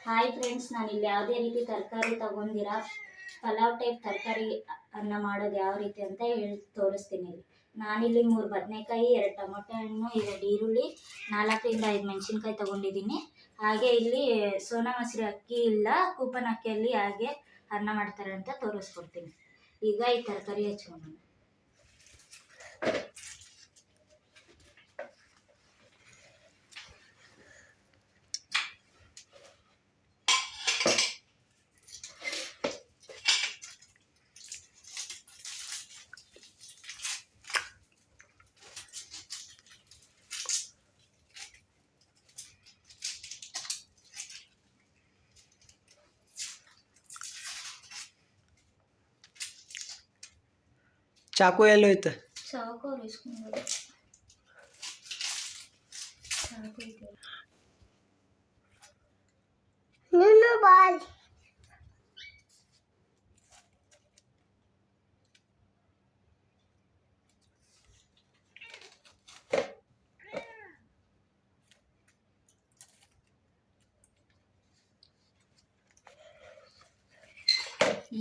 Hi friends, ನಾನಿಲ್ಲಿ ಯಾವುದೇ ರೀತಿ ತರಕಾರಿ ತಗೊಂಡಿರಾ ಪಲಾವ್ ಟೈಪ್ ತರಕಾರಿ ಅನ್ನ ಮಾಡೋದು ಯಾವ ರೀತಿ ಅಂತ ಹೇಳಿ ತೋರಿಸ್ತೀನಿ. ನಾನಿಲ್ಲಿ 3 ಬದನೆಕಾಯಿ, 2 ಟೊಮೊಟೊ ಹಣ್ಣು, 2 ಈರುಳ್ಳಿ, 4ರಿಂದ 5 ಮೆಣಸಿನ್ಕಾಯಿ ತೊಗೊಂಡಿದ್ದೀನಿ. ಹಾಗೆ ಇಲ್ಲಿ ಸೋನಾ ಮಸೂರಿ ಅಕ್ಕಿ ಇಲ್ಲ, ಕೂಪನ್ ಅಕ್ಕಿಯಲ್ಲಿ ಹಾಗೆ ಅನ್ನ ಮಾಡ್ತಾರೆ ಅಂತ ತೋರಿಸ್ಕೊಡ್ತೀನಿ. ಈಗ ಈ ತರಕಾರಿ ಹಚ್ಕೊಂಡು ಚಾಕು ಎಲ್ಲೋಯ್ತು? ಚಾಕು ಇಸ್ಕೊಂಡು ಚಾಕು ಇದೆ. ಬಾಯ್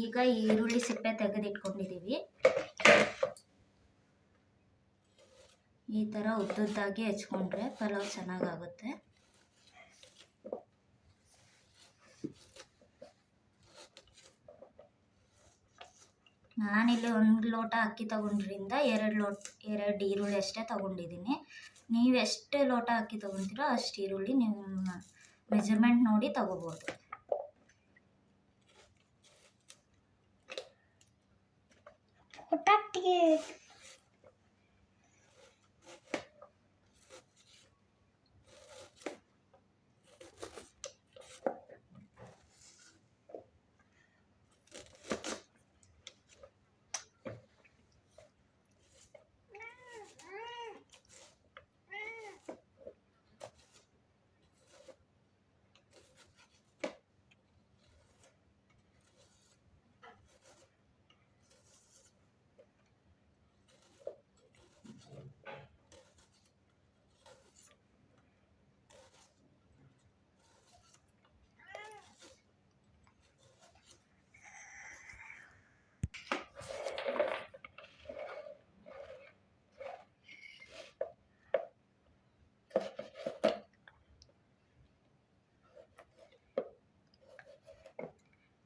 ಈಗ ಈರುಳ್ಳಿ ಸಿಪ್ಪೆ ತೆಗೆದಿಟ್ಕೊಂಡಿದ್ದೀವಿ. ಈ ಥರ ಉದ್ದುದ್ದಾಗಿ ಹೆಚ್ಕೊಂಡ್ರೆ ಪಲಾವ್ ಚೆನ್ನಾಗಾಗುತ್ತೆ. ನಾನಿಲ್ಲಿ 1 ಲೋಟ ಅಕ್ಕಿ ತಗೊಂಡ್ರಿಂದ 2 ಈರುಳ್ಳಿ ಅಷ್ಟೇ ತಗೊಂಡಿದ್ದೀನಿ. ನೀವು ಎಷ್ಟು ಲೋಟ ಅಕ್ಕಿ ತಗೊತೀರೋ ಅಷ್ಟು ಈರುಳ್ಳಿ ನೀವು ಮೆಜರ್ಮೆಂಟ್ ನೋಡಿ ತಗೋಬೋದು.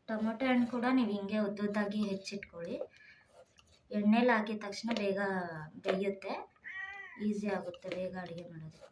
ಟೊಮೊಟೊ ಹಣ್ಣು ಕೂಡ ನೀವು ಹಿಂಗೆ ಉದ್ದುದ್ದಾಗಿ ಹೆಚ್ಚಿಟ್ಕೊಳ್ಳಿ. ಎಣ್ಣೆಲಿ ಹಾಕಿದ ತಕ್ಷಣ ಬೇಗ ಬೇಯುತ್ತೆ, ಈಸಿ ಆಗುತ್ತೆ ಬೇಗ ಅಡುಗೆ ಮಾಡೋದಕ್ಕೂ.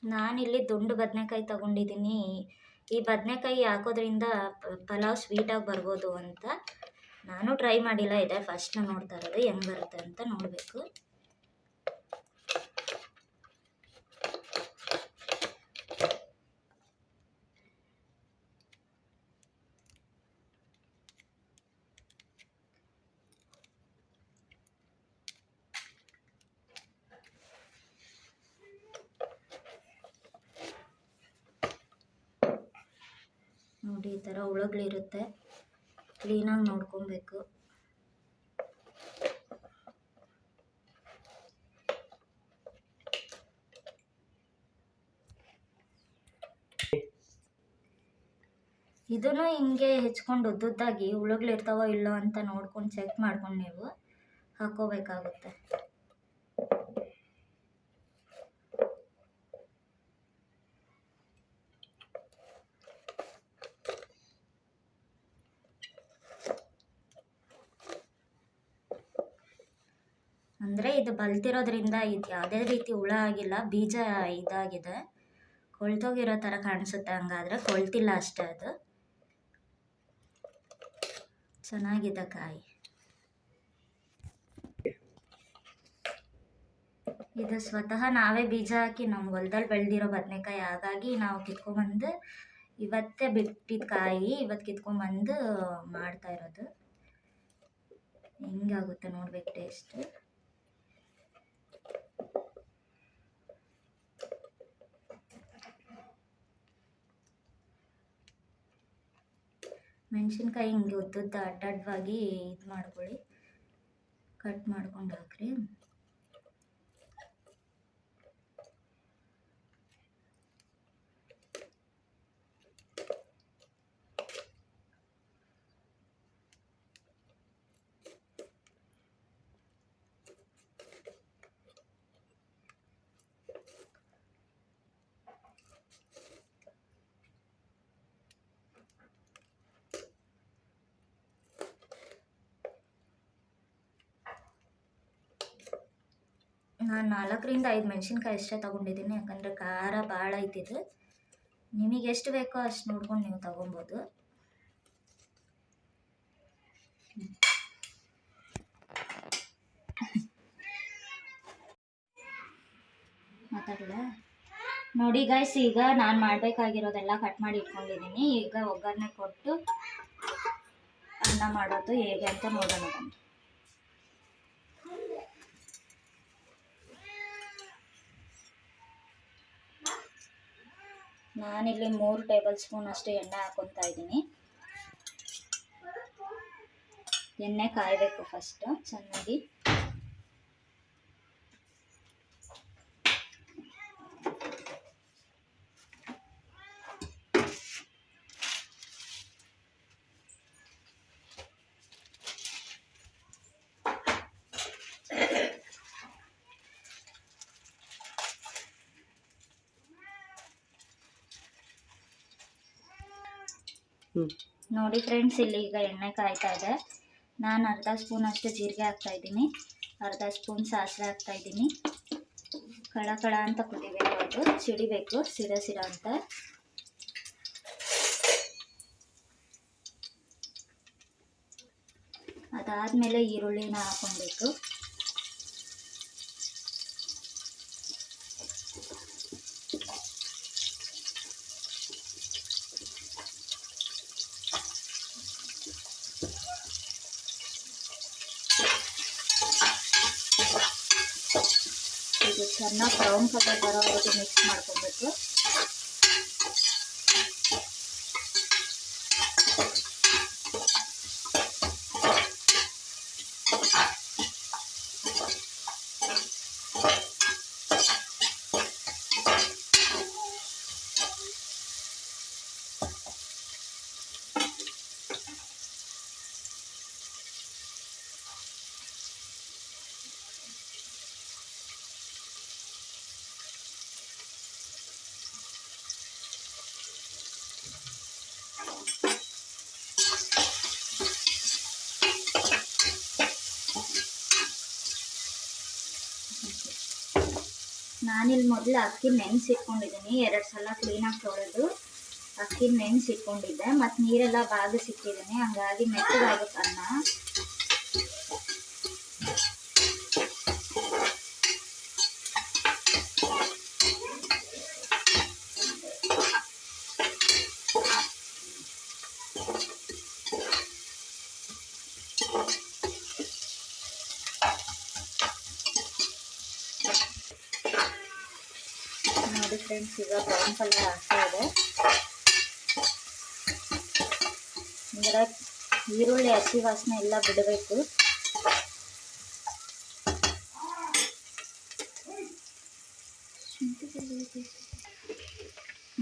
ನಾನಿಲ್ಲಿ ದುಂಡು ಬದನೆಕಾಯಿ ತಗೊಂಡಿದ್ದೀನಿ. ಈ ಬದನೆಕಾಯಿ ಹಾಕೋದ್ರಿಂದ ಪಲಾವ್ ಸ್ವೀಟಾಗಿ ಬರ್ಬೋದು ಅಂತ. ನಾನು ಟ್ರೈ ಮಾಡಿಲ್ಲ, ಇದೆ ಫಸ್ಟ್ ನೋಡ್ತಾ ಇರೋದು, ಹೆಂಗೆ ಬರುತ್ತೆ ಅಂತ ನೋಡಬೇಕು. ನೋಡಿ, ಈ ಥರ ಹುಳುಗಳಿರುತ್ತೆ, ಕ್ಲೀನಾಗಿ ನೋಡ್ಕೊಬೇಕು. ಇದನ್ನು ಹಿಂಗೆ ಹೆಚ್ಕೊಂಡು ಉದ್ದುದ್ದಾಗಿ ಹುಳುಗಳಿರ್ತಾವೋ ಇಲ್ಲೋ ಅಂತ ನೋಡ್ಕೊಂಡು ಚೆಕ್ ಮಾಡ್ಕೊಂಡು ನೀವು ಹಾಕೋಬೇಕಾಗುತ್ತೆ. ಅಂದರೆ ಇದು ಬಲ್ತಿರೋದ್ರಿಂದ ಇದು ಯಾವುದೇ ರೀತಿ ಹುಳ ಆಗಿಲ್ಲ, ಬೀಜ ಇದಾಗಿದೆ, ಕೊಳ್ತೋಗಿರೋ ಥರ ಕಾಣಿಸುತ್ತೆ. ಹಂಗಾದರೆ ಕೊಳ್ತಿಲ್ಲ ಅಷ್ಟೇ, ಅದು ಚೆನ್ನಾಗಿದೆ ಕಾಯಿ. ಇದು ಸ್ವತಃ ನಾವೇ ಬೀಜ ಹಾಕಿ ನಮ್ಮ ಹೊಲ್ದಲ್ಲಿ ಬೆಳೆದಿರೋ ಬದನೆಕಾಯಿ, ಹಾಗಾಗಿ ನಾವು ಕಿತ್ಕೊಂಡ್ಬಂದು ಇವತ್ತೇ ಬಿಟ್ಟಿದ್ದ ಕಾಯಿ ಇವತ್ತು ಕಿತ್ಕೊಂಡ್ಬಂದು ಮಾಡ್ತಾ ಇರೋದು. ಹೆಂಗಾಗುತ್ತೆ ನೋಡ್ಬೇಕು ಟೇಸ್ಟ್. ಮೆಣಸಿನ್ಕಾಯಿ ಹಿಂಗೆ ಉದ್ದುದ್ದ ಅಡ್ಡಡ್ಡವಾಗಿ ಇದು ಮಾಡ್ಕೊಳ್ಳಿ, ಕಟ್ ಮಾಡ್ಕೊಂಡು ಹಾಕ್ರಿ. ನಾನು 4ರಿಂದ 5 ಮೆಣಸಿನ್ಕಾಯಿ ಅಷ್ಟೇ ತೊಗೊಂಡಿದ್ದೀನಿ, ಯಾಕಂದರೆ ಖಾರ ಭಾಳ ಐತಿದು. ನಿಮಗೆ ಎಷ್ಟು ಬೇಕೋ ಅಷ್ಟು ನೋಡ್ಕೊಂಡು ನೀವು ತೊಗೊಬೋದು. ಮಾತಾಡಲ್ಲ ನೋಡಿ ಗೈಸ್, ಈಗ ನಾನು ಮಾಡಬೇಕಾಗಿರೋದೆಲ್ಲ ಕಟ್ ಮಾಡಿ ಇಟ್ಕೊಂಡಿದ್ದೀನಿ. ಈಗ ಒಗ್ಗರಣೆ ಕೊಟ್ಟು ಅನ್ನ ಮಾಡೋದು ಹೇಗೆ ಅಂತ ನೋಡೋಣ ಬನ್ನಿ. ನಾನಿಲ್ಲಿ 3 ಟೇಬಲ್ ಸ್ಪೂನ್ ಅಷ್ಟು ಎಣ್ಣೆ ಹಾಕೊತಾ ಇದ್ದೀನಿ. ಎಣ್ಣೆ ಕಾಯಬೇಕು ಫಸ್ಟ್ ಚೆನ್ನಾಗಿ. ನೋಡಿ ಫ್ರೆಂಡ್ಸ್, ಇಲ್ಲಿ ಈಗ ಎಣ್ಣೆ ಕಾಯ್ತಾ ಇದೆ. ನಾನು ಅರ್ಧ ಸ್ಪೂನ್ ಅಷ್ಟು ಜೀರಿಗೆ ಹಾಕ್ತಾಯಿದ್ದೀನಿ, ಅರ್ಧ ಸ್ಪೂನ್ ಸಾಸಿವೆ ಹಾಕ್ತಾಯಿದ್ದೀನಿ. ಕಳ ಅಂತ ಕುದಿಬೇಕು, ಅದು ಸಿಡಿಬೇಕು, ಸಿಡ ಅಂತ. ಅದಾದಮೇಲೆ ಈರುಳ್ಳಿನ ಹಾಕೊಬೇಕು. ಇದು ಚೆನ್ನಾಗಿ ಬ್ರೌನ್ ಕಲರ್ ಬರೋವರೆಗೆ ಮಿಕ್ಸ್ ಮಾಡ್ಕೊಬೇಕು. ನಾನಿಲ್ಲಿ ಮೊದಲು ಅಕ್ಕಿ ನೆನೆಸಿಟ್ಕೊಂಡಿದ್ದೀನಿ. 2 ಸಲ ಕ್ಲೀನಾಗಿ ತೊಳೆದು ಅಕ್ಕಿ ನೆನೆಸಿಟ್ಕೊಂಡಿದ್ದೆ, ಮತ್ತು ನೀರೆಲ್ಲ ಬಾಗಿಸಿಟ್ಟಿದ್ದೀನಿ, ಹಂಗಾಗಿ ಮೆತ್ತಗಾಗುತ್ತೆ ಅನ್ನ. ನೋಡಿ ಫ್ರೆಂಡ್ಸ್, ಈಗ ಬ್ರೌನ್ ಕಲರ್ ಆಗ್ತಾ ಇದೆ. ಅಂದರೆ ಈರುಳ್ಳಿ ಹಸಿ ವಾಸನೆ ಎಲ್ಲ ಬಿಡಬೇಕು.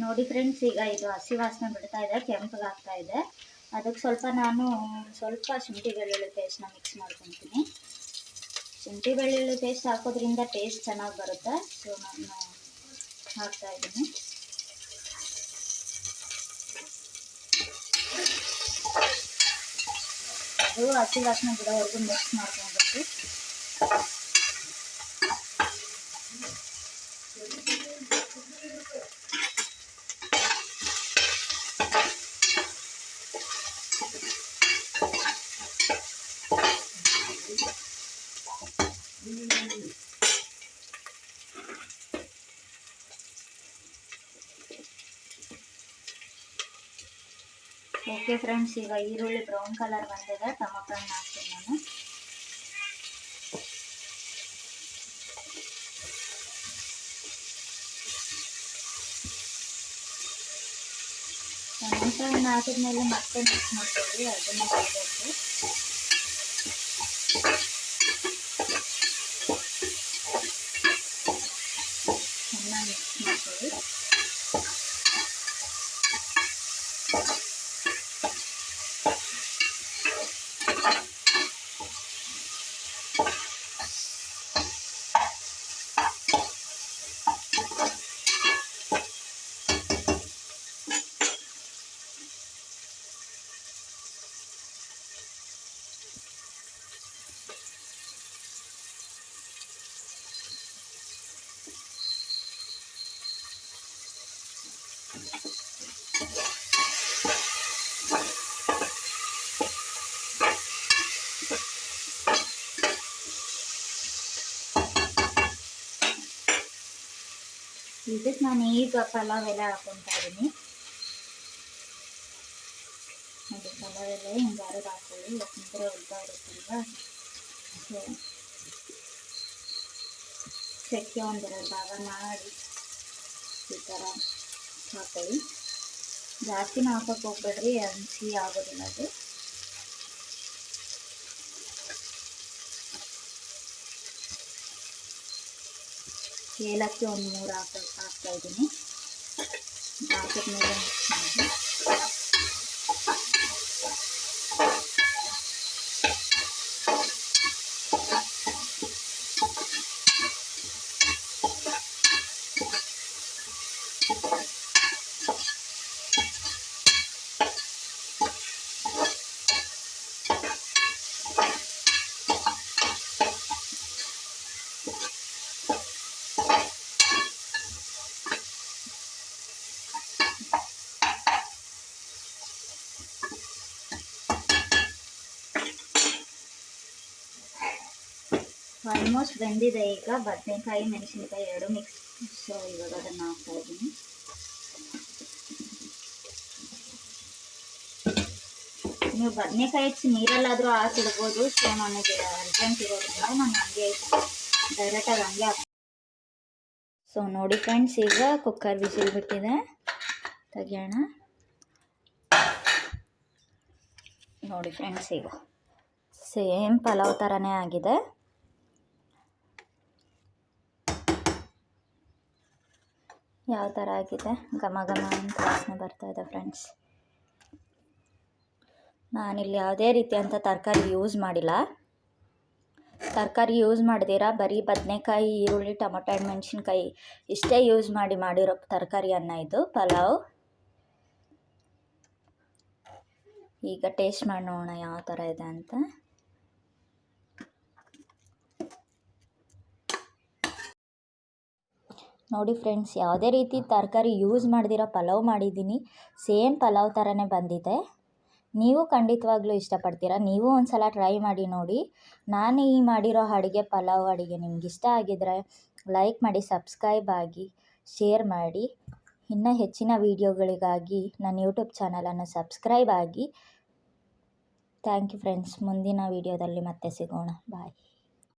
ನೋಡಿ ಫ್ರೆಂಡ್ಸ್, ಈಗ ಇದು ಹಸಿ ವಾಸನೆ ಬಿಡ್ತಾ ಇದೆ, ಕೆಂಪಗಾಗ್ತಾ ಇದೆ. ಅದಕ್ಕೆ ನಾನು ಸ್ವಲ್ಪ ಶುಂಠಿ ಬೆಳ್ಳುಳ್ಳಿ ಪೇಸ್ಟ್ನ ಮಿಕ್ಸ್ ಮಾಡ್ಕೊತೀನಿ. ಶುಂಠಿ ಬೆಳ್ಳುಳ್ಳಿ ಪೇಸ್ಟ್ ಹಾಕೋದ್ರಿಂದ ಟೇಸ್ಟ್ ಚೆನ್ನಾಗಿ ಬರುತ್ತೆ. ಸೊ ನಾನು ಹಾಕ್ತಾ ಇದ್ದೀನಿ. ಅದು ಹಸಿ ವಾಸನೆ ಬಿಡೋವರೆಗೂ ಮಿಕ್ಸ್ ಮಾಡ್ಕೊಬೇಕು. ಓಕೆ ಫ್ರೆಂಡ್ಸ್, ಈಗ ಈರುಳ್ಳಿ ಬ್ರೌನ್ ಕಲರ್ ಬಂದಿದೆ. ಟೊಮೊಟೊ ಹಣ್ಣು ಹಾಕ್ತೀನಿ ನಾನು. ಟೊಮೊಟೊ ಹಣ್ಣು ಹಾಕಿದ್ಮೇಲೆ ಮತ್ತೆ ಮಿಕ್ಸ್ ಮಾಡ್ಕೊಳ್ಳಿ, ಅದನ್ನು ಹಾಕಬೇಕು. ಚೆನ್ನಾಗಿ ಮಿಕ್ಸ್ ಮಾಡ್ಕೊಳ್ಳಿ. ಇದಕ್ಕೆ ನಾನು ಈಗ ಪಲಾವ್ ಎಲೆ ಹಾಕ್ಕೊತಾ ಇದ್ದೀನಿ. ಅದು ಪಲಾವ್ ಎಲೆ ಹಿಂಗಾರು ಹಾಕೊಳ್ಳಿ, ಯಾಕಂದರೆ ಉಳ್ತಾ ಇರುತ್ತಲ್ವ. ಸೊ ಚಕ್ಕೆ ಒಂದೆರಡು ಭಾಗ ಮಾಡಿ ಈ ಥರ ಹಾಕೊಳ್ಳಿ. ಜಾಸ್ತಿನೂ ಹಾಕೋಕ್ಕೆ ಹೋಗ್ಬೇಡ್ರಿ, ಹಂಚಿ ಆಗೋದಿಲ್ಲ ಅದು. ಏಲಕ್ಕಿ ಒಂದು 3 ಹಾಕ್ತಾಯಿದ್ದೀನಿ. ಹಾಕಿದ್ಮೇಲೆ ಮಿಕ್ಸ್ ಮಾಡಿ. ಆಲ್ಮೋಸ್ಟ್ ಬೆಂದಿದೆ. ಈಗ ಬದನೆಕಾಯಿ ಮೆಣಸಿನ್ಕಾಯಿ 2 ಮಿಕ್ಸ್. ಸೊ ಇವಾಗ ಅದನ್ನು ಹಾಕ್ತಾಯಿದ್ದೀನಿ. ನೀವು ಬದನೆಕಾಯಿ ಹೆಚ್ಚಿ ನೀರಲ್ಲಾದರೂ ಹಾಕಿಡ್ಬೋದು. ಸೊ ನನಗೆ ಅರ್ಜೆಂಟ್ ಇರೋದ್ರಿಂದ ನಾನು ಹಂಗೆ ಡೈರೆಕ್ಟಾಗಿ ಹಂಗೆ ಸೊ ನೋಡಿ ಫ್ರೆಂಡ್ಸ್, ಈಗ ಕುಕ್ಕರ್ ವಿಸಿಲ್ ಬಿಟ್ಟಿದೆ, ತೆಗಿಯೋಣ. ನೋಡಿ ಫ್ರೆಂಡ್ಸ್, ಈಗ ಸೇಮ್ ಪಲಾವ್ ಥರನೇ ಆಗಿದೆ. ಯಾವ ಥರ ಆಗಿದೆ, ಘಮ ಘಮ ಅಂತ ವಾಸನೆ ಬರ್ತಾ ಇದೆ ಫ್ರೆಂಡ್ಸ್. ನಾನಿಲ್ಲಿ ಯಾವುದೇ ರೀತಿಯಂಥ ತರಕಾರಿ ಯೂಸ್ ಮಾಡಿಲ್ಲ. ತರಕಾರಿ ಯೂಸ್ ಮಾಡಿದಿರ ಬರೀ ಬದನೆಕಾಯಿ, ಈರುಳ್ಳಿ, ಟೊಮೊಟೊ ಹಣ್ಣು, ಮೆಣಸಿನ್ಕಾಯಿ ಇಷ್ಟೇ ಯೂಸ್ ಮಾಡಿರೋ ತರಕಾರಿ ಅನ್ನ ಇದು ಪಲಾವ್. ಈಗ ಟೇಸ್ಟ್ ಮಾಡಿ ನೋಡೋಣ ಯಾವ ಥರ ಇದೆ ಅಂತ. ನೋಡಿ ಫ್ರೆಂಡ್ಸ್, ಯಾವುದೇ ರೀತಿ ತರಕಾರಿ ಯೂಸ್ ಮಾಡ್ದಿರೋ ಪಲಾವ್ ಮಾಡಿದ್ದೀನಿ. ಸೇಮ್ ಪಲಾವ್ ಥರನೇ ಬಂದಿದೆ. ನೀವು ಖಂಡಿತವಾಗ್ಲೂ ಇಷ್ಟಪಡ್ತೀರಾ. ನೀವು ಒಂದು ಸಲ ಟ್ರೈ ಮಾಡಿ ನೋಡಿ. ನಾನು ಈ ಮಾಡಿರೋ ಪಲಾವ್ ಅಡುಗೆ ನಿಮ್ಗೆ ಇಷ್ಟ ಆಗಿದ್ರೆ ಲೈಕ್ ಮಾಡಿ, ಸಬ್ಸ್ಕ್ರೈಬ್ ಆಗಿ, ಶೇರ್ ಮಾಡಿ. ಇನ್ನೂ ಹೆಚ್ಚಿನ ವೀಡಿಯೋಗಳಿಗಾಗಿ ನನ್ನ ಯೂಟ್ಯೂಬ್ ಚಾನಲನ್ನು ಸಬ್ಸ್ಕ್ರೈಬ್ ಆಗಿ. Thank you friends. ಮುಂದಿನ ವೀಡಿಯೋದಲ್ಲಿ ಮತ್ತೆ ಸಿಗೋಣ. ಬಾಯ್.